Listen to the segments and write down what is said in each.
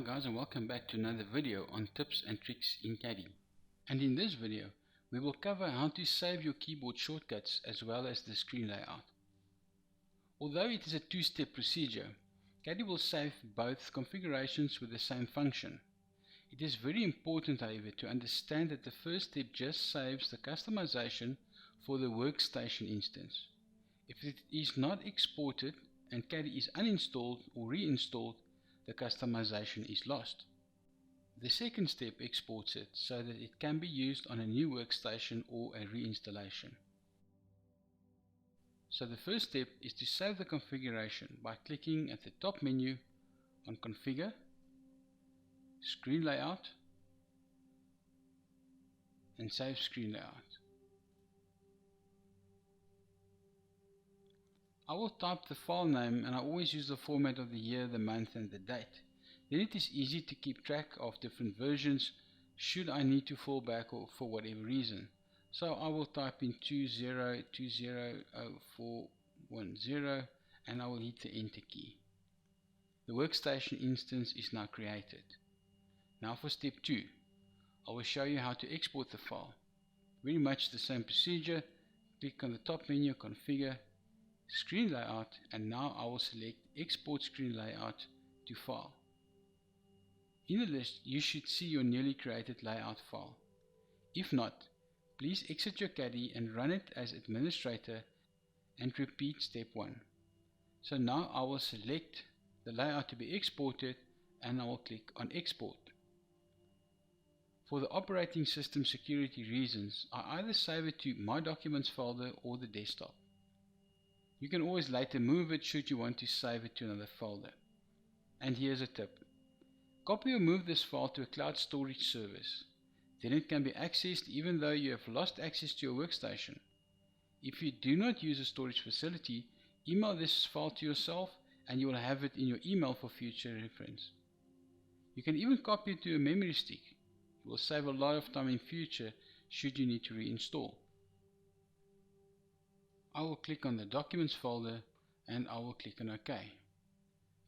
Hi guys, and welcome back to another video on tips and tricks in CADI. And in this video we will cover how to save your keyboard shortcuts as well as the screen layout. Although it is a two-step procedure, CADI will save both configurations with the same function. It is very important, however, to understand that the first step just saves the customization for the workstation instance. If it is not exported and CADI is uninstalled or reinstalled, the customization is lost. The second step exports it so that it can be used on a new workstation or a reinstallation. So the first step is to save the configuration by clicking at the top menu on Configure, Screen Layout, and Save Screen Layout. I will type the file name, and I always use the format of the year, the month and the date. Then it is easy to keep track of different versions should I need to fall back or for whatever reason. So I will type in 20200410 and I will hit the enter key. The workstation instance is now created. Now for step 2, I will show you how to export the file. Very much the same procedure. Click on the top menu, Configure, Screen Layout, and now I will select Export Screen Layout to File. In the list you should see your newly created layout file. If not, please exit your CADI and run it as administrator and repeat step 1. So now I will select the layout to be exported and I will click on Export. For the operating system security reasons, I either save it to My Documents folder or the desktop. You can always later move it should you want to save it to another folder. And here's a tip. Copy or move this file to a cloud storage service. Then it can be accessed even though you have lost access to your workstation. If you do not use a storage facility, email this file to yourself and you will have it in your email for future reference. You can even copy it to a memory stick. It will save a lot of time in future should you need to reinstall. I will click on the Documents folder and I will click on OK.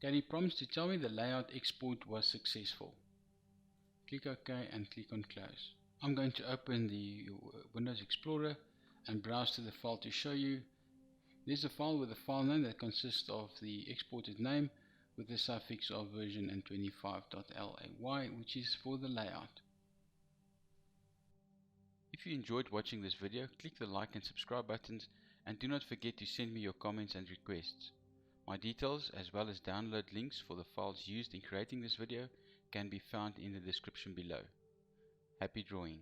CADI prompts to tell me the layout export was successful. Click OK and click on Close. I'm going to open the Windows Explorer and browse to the file to show you. There's a file with a file name that consists of the exported name with the suffix of version and 25.lay, which is for the layout. If you enjoyed watching this video, click the like and subscribe buttons, and do not forget to send me your comments and requests. My details as well as download links for the files used in creating this video can be found in the description below. Happy drawing!